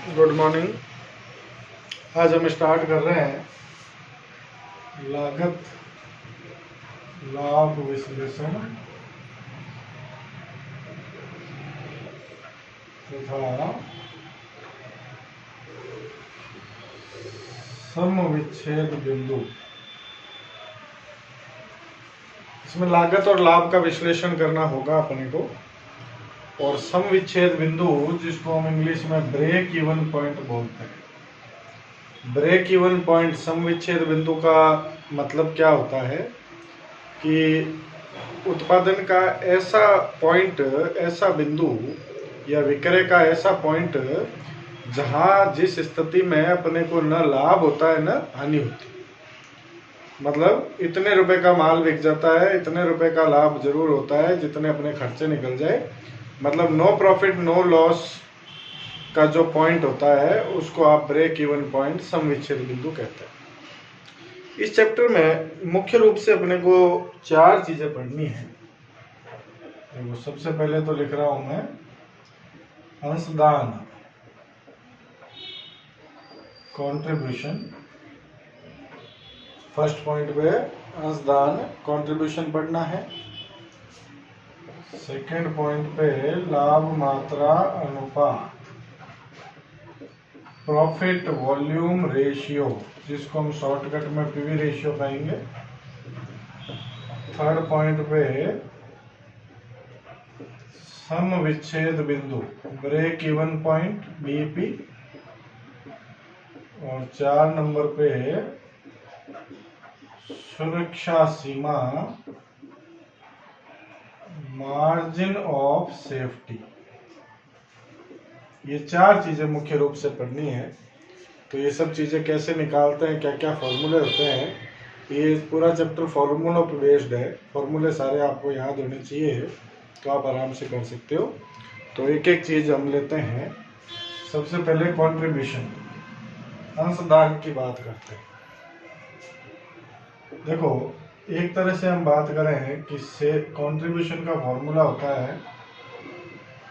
Good morning. आज हम start कर रहे हैं लागत लाभ विश्लेषण तथा सम विच्छेद बिंदु। इसमें लागत और लाभ का विश्लेषण करना होगा अपने को, और सम विच्छेद बिंदु जिसको हम इंग्लिश में ब्रेक इवन पॉइंट बोलते हैं। ब्रेक इवन पॉइंट, सम विच्छेद बिंदु का मतलब क्या होता है कि उत्पादन का ऐसा पॉइंट, ऐसा बिंदु या विक्रय का ऐसा पॉइंट जहां जिस स्थिति में अपने को न लाभ होता है न हानि होती है। मतलब इतने रुपए का माल बिक जाता है, इतने रुपए का लाभ जरूर होता है जितने अपने खर्चे निकल जाए। मतलब नो प्रॉफिट नो लॉस का जो पॉइंट होता है उसको आप ब्रेक इवन पॉइंट, सम विच्छेद बिंदु कहते हैं। इस चैप्टर में मुख्य रूप से अपने को 4 चीजें पढ़नी है। देखो, सबसे पहले तो लिख रहा हूं मैं अंशदान, कंट्रीब्यूशन। फर्स्ट पॉइंट पे अंशदान, कंट्रीब्यूशन पढ़ना है। सेकंड पॉइंट पे लाभ मात्रा अनुपात, प्रॉफिट वॉल्यूम रेशियो, जिसको हम शॉर्टकट में पीवी रेशियो कहेंगे। थर्ड पॉइंट पे सम विच्छेद बिंदु, ब्रेक इवन पॉइंट बीईपी। और 4 नंबर पे सुरक्षा सीमा, मार्जिन ऑफ सेफ्टी। ये 4 चीजें मुख्य रूप से पढ़नी है। तो ये सब चीजें कैसे निकालते हैं, क्या क्या फॉर्मूले होते हैं, ये पूरा चैप्टर फॉर्मूलों पे बेस्ड है। फॉर्मूले सारे आपको याद होने चाहिए, तो आप आराम से कर सकते हो। तो एक एक चीज हम लेते हैं। सबसे पहले कंट्रीब्यूशन, अंशदान की बात करते हैं। देखो, एक तरह से हम बात करें कि से कंट्रीब्यूशन का फॉर्मूला होता है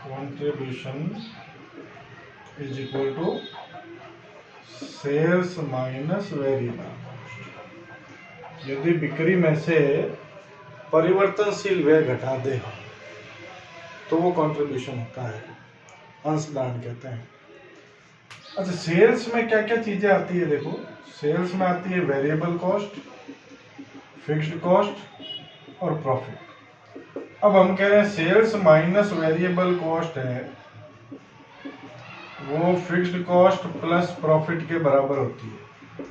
contribution is equal to sales minus variable cost. यदि बिक्री में से परिवर्तनशील व्यय घटा दे तो वो कंट्रीब्यूशन होता है, अंशदान कहते हैं। अच्छा, सेल्स में क्या क्या चीजें आती है? देखो, सेल्स में आती है वेरिएबल कॉस्ट, फिक्स्ड कॉस्ट और प्रॉफिट। अब हम कह रहे हैं सेल्स माइनस वेरिएबल कॉस्ट है, वो फिक्स्ड कॉस्ट प्लस प्रॉफिट के बराबर होती है।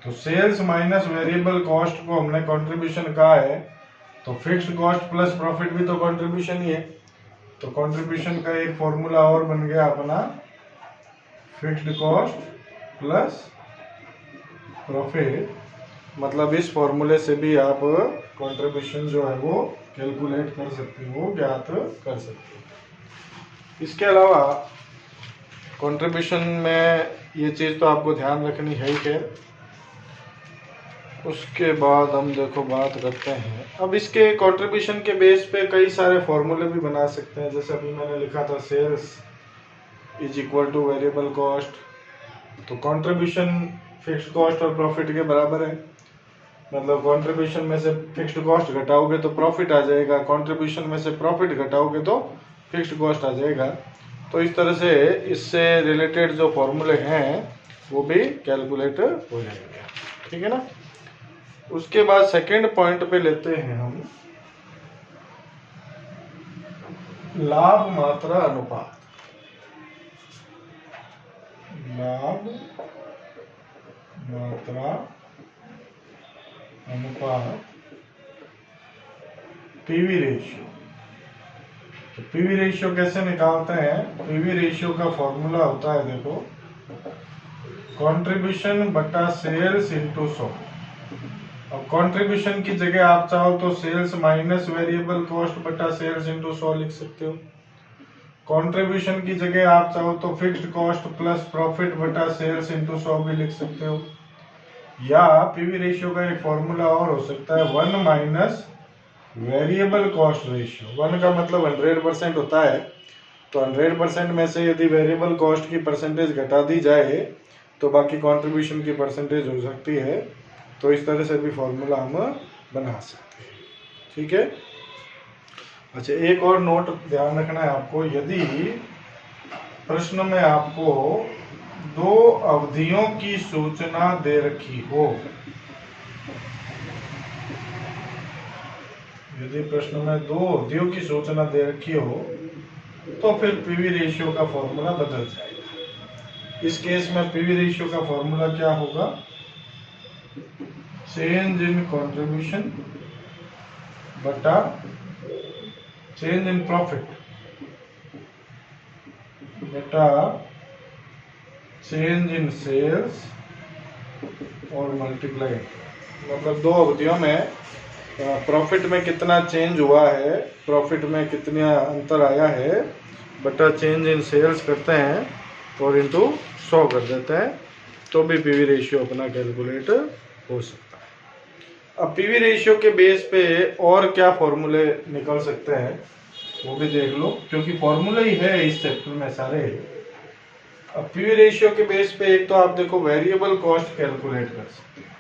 तो सेल्स माइनस वेरिएबल कॉस्ट को हमने कंट्रीब्यूशन कहा है, तो फिक्स्ड कॉस्ट प्लस प्रॉफिट भी तो कंट्रीब्यूशन ही है। तो कंट्रीब्यूशन का एक फॉर्मूला और बन गया अपना, फिक्स्ड कॉस्ट प्लस प्रॉफिट। मतलब इस फॉर्मूले से भी आप कंट्रीब्यूशन जो है वो कैलकुलेट कर सकते हो, ज्ञात कर सकते हो। इसके अलावा कंट्रीब्यूशन में ये चीज़ तो आपको ध्यान रखनी है ही। खैर, उसके बाद हम देखो बात करते हैं। अब इसके कंट्रीब्यूशन के बेस पे कई सारे फॉर्मूले भी बना सकते हैं। जैसे अभी मैंने लिखा था sales is equal to variable cost, तो कंट्रीब्यूशन फिक्स्ड कॉस्ट और प्रॉफिट के बराबर है। मतलब कंट्रीब्यूशन में से फिक्स्ड कॉस्ट घटाओगे तो प्रॉफिट आ जाएगा, कंट्रीब्यूशन में से प्रॉफिट घटाओगे तो फिक्स्ड कॉस्ट आ जाएगा। तो इस तरह से इससे रिलेटेड जो फॉर्मूले हैं वो भी कैलकुलेट हो जाएंगे, ठीक है ना। उसके बाद सेकंड पॉइंट पे लेते हैं हम लाभ मात्रा अनुपात। लाभ मात्रा अनुपात, पीवी रेशियो। तो पीवी रेशियो कैसे निकालते हैं? पीवी रेशियो का फॉर्मूला होता है, देखो, कंट्रीब्यूशन बटा सेल्स इंटू 100। अब कंट्रीब्यूशन की जगह आप चाहो तो सेल्स माइनस वेरिएबल कॉस्ट बटा सेल्स इंटू 100 लिख सकते हो। कंट्रीब्यूशन की जगह आप चाहो तो फिक्स्ड कॉस्ट प्लस प्रॉफिट बटा सेल्स इंटू 100 भी लिख सकते हो। या पीवी रेशियो का एक फॉर्मूला और हो सकता है 1 माइनस वेरिएबल कॉस्ट रेशियो। 1 का मतलब 100% होता है, तो 100% में से यदि वेरिएबल कॉस्ट की परसेंटेज घटा दी जाए तो बाकी कंट्रीब्यूशन की परसेंटेज हो सकती है। तो इस तरह से भी फॉर्मूला हम बना सकते हैं। ठीक है। अच्छा, एक और नोट ध्यान रखना है आपको, यदि प्रश्न में आपको 2 अवधियों की सूचना दे रखी हो, यदि प्रश्न में 2 अवधियों की सूचना दे रखी हो तो फिर पीवी रेशियो का फॉर्मूला बदल जाएगा। इस केस में पीवी रेशियो का फॉर्मूला क्या होगा? चेंज इन कंट्रीब्यूशन बटा चेंज इन प्रॉफिट बटा चेंज इन सेल्स और मल्टीप्लाई, मतलब 2 अवधियों में प्रॉफिट में कितना चेंज हुआ है, प्रॉफिट में कितना अंतर आया है, बटा चेंज इन सेल्स करते हैं और इनटू 100 कर देते हैं, तो भी पीवी रेशियो अपना कैलकुलेट हो सकता है। अब पीवी रेशियो के बेस पे और क्या फॉर्मूले निकल सकते हैं वो भी देख लो, क्योंकि फॉर्मूले ही है इस चैप्टर में सारे। अब पीवी रेशियो के बेस पे एक तो आप देखो वेरिएबल कॉस्ट कैलकुलेट कर सकते हैं।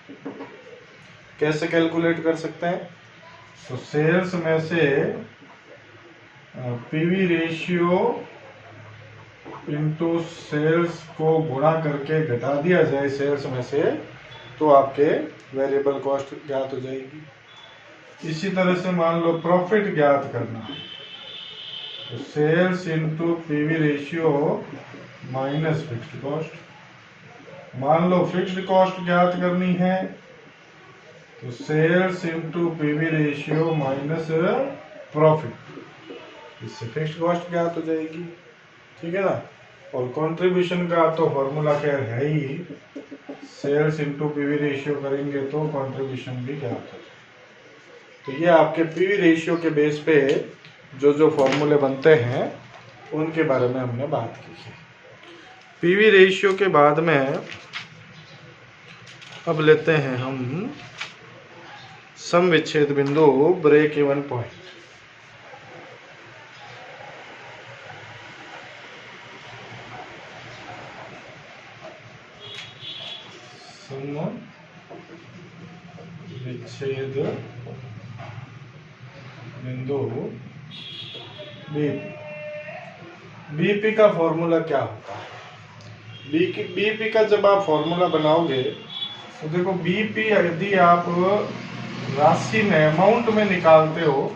कैसे कैलकुलेट कर सकते हैं? तो सेल्स में से पीवी रेशियो इनटू सेल्स को गुणा करके घटा दिया जाए सेल्स में से, तो आपके वेरिएबल कॉस्ट ज्ञात हो जाएगी। इसी तरह से मान लो प्रॉफिट ज्ञात करना है, तो sales into PV ratio minus fixed cost. मान लो फिक्स्ड कॉस्ट ज्ञात करनी है, तो sales into PV ratio minus profit, इससे फिक्स्ड कॉस्ट ज्ञात हो जाएगी। ठीक है ना। और कंट्रीब्यूशन का तो फॉर्मूला खैर है ही, सेल्स इनटू पीवी रेशियो करेंगे तो कंट्रीब्यूशन भी ज्ञात हो जाएगा। तो ये आपके पीवी रेशियो के बेस पे जो जो फॉर्मूले बनते हैं उनके बारे में हमने बात की है। पीवी रेशियो के बाद में अब लेते हैं हम सम विच्छेद बिंदु, ब्रेक इवन पॉइंट। सम विच्छेद बिंदु बीपी का फॉर्मूला क्या होता है? बीपी का जब आप फॉर्मूला बनाओगे तो देखो, बीपी यदि आप राशि में अमाउंट में निकालते हो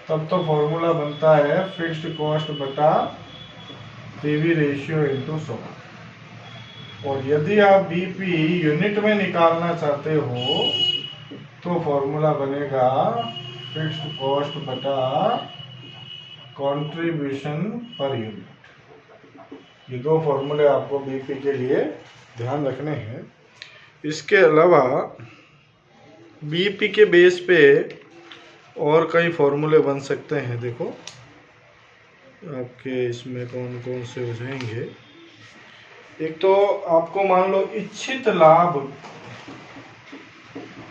तब तो फॉर्मूला बनता है फिक्स्ड कॉस्ट बटा पीवी रेशियो इनटू 100। और यदि आप बीपी यूनिट में निकालना चाहते हो तो फॉर्मूला बनेगा फिक्स्ड कॉस्ट बटा कंट्रीब्यूशन पर यूनिट। ये 2 फॉर्मूले आपको बीपी के लिए ध्यान रखने हैं। इसके अलावा बीपी के बेस पे और कई फॉर्मूले बन सकते हैं। देखो आपके इसमें कौन कौन से हो जाएंगे। एक तो आपको मान लो इच्छित लाभ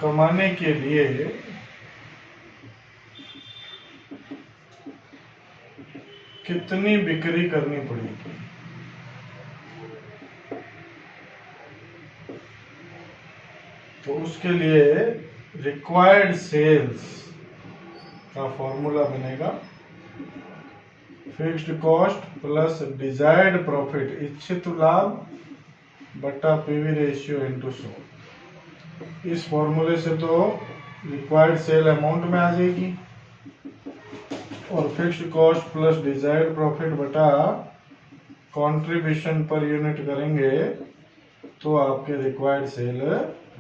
कमाने के लिए कितनी बिक्री करनी पड़ेगी, तो उसके लिए रिक्वायर्ड सेल्स का फॉर्मूला बनेगा fixed cost plus desired profit, इच्छित लाभ बटा पीवी रेशियो इनटू 100। इस फॉर्मूले से तो रिक्वायर्ड सेल अमाउंट में आ जाएगी और fixed cost plus desired profit बटा कंट्रीब्यूशन पर यूनिट करेंगे तो आपके रिक्वायर्ड सेल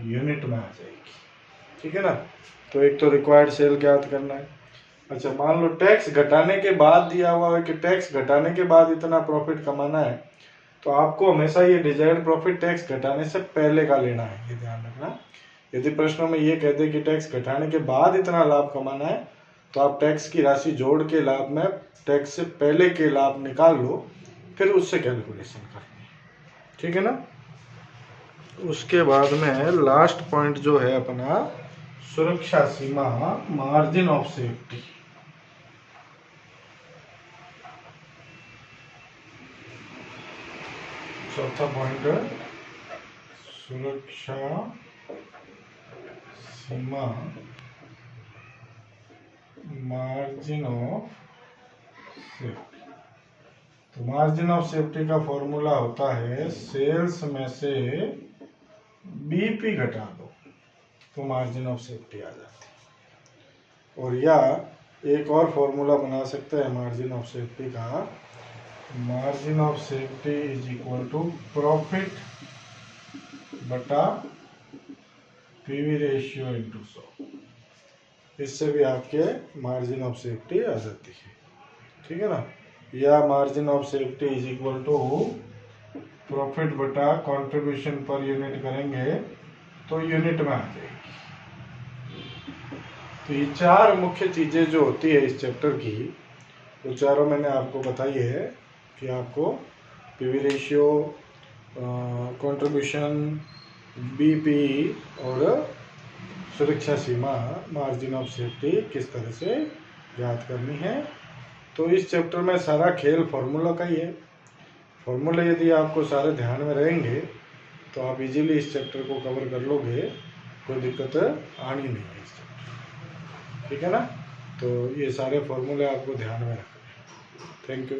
यूनिट में आ जाएगी। ठीक है ना। तो एक तो रिक्वायर्ड सेल ज्ञात करना है। अच्छा, मान लो टैक्स घटाने के बाद दिया हुआ है कि टैक्स घटाने के बाद इतना प्रॉफिट कमाना है, तो आपको हमेशा ये डिजायर्ड प्रॉफिट टैक्स घटाने से पहले का लेना है, ये ध्यान रखना। यदि प्रश्न में ये कह दे कि टैक्स घटाने के बाद इतना लाभ कमाना है, तो आप टैक्स की राशि जोड़ के लाभ में टैक्स से पहले के लाभ निकाल लो, फिर उससे कैलकुलेशन करनी है। ठीक है ना। उसके बाद में लास्ट पॉइंट जो है अपना सुरक्षा सीमा, मार्जिन ऑफ सेफ्टी। चौथा पॉइंट, सुरक्षा सीमा, मार्जिन ऑफ सेफ्टी। तो मार्जिन ऑफ सेफ्टी का फॉर्मूला होता है सेल्स में से बीपी घटा दो तो मार्जिन ऑफ सेफ्टी आ जाती है। और या एक और फॉर्मूला बना सकते हैं मार्जिन ऑफ सेफ्टी का, margin of safety is equal to profit बटा पीवी रेशियो इंटू 100। इससे भी आपके मार्जिन ऑफ सेफ्टी आ जाती है, ठीक है ना। या margin of safety is equal to profit बटा कंट्रीब्यूशन पर यूनिट करेंगे तो यूनिट में आ जाएगी। तो ये चार मुख्य चीजें जो होती है इस चैप्टर की, वो चारों मैंने आपको बताई है कि आपको पीवी रेशियो, कंट्रीब्यूशन, बीपी और सुरक्षा सीमा, मार्जिन ऑफ सेफ्टी किस तरह से याद करनी है। तो इस चैप्टर में सारा खेल फार्मूला का ही है। फार्मूले यदि आपको सारे ध्यान में रहेंगे तो आप इजीली इस चैप्टर को कवर कर लोगे, कोई दिक्कत आनी नहीं है इस चैप्टर, ठीक है ना। तो ये सारे फार्मूले आपको ध्यान में रखने हैं। Thank you.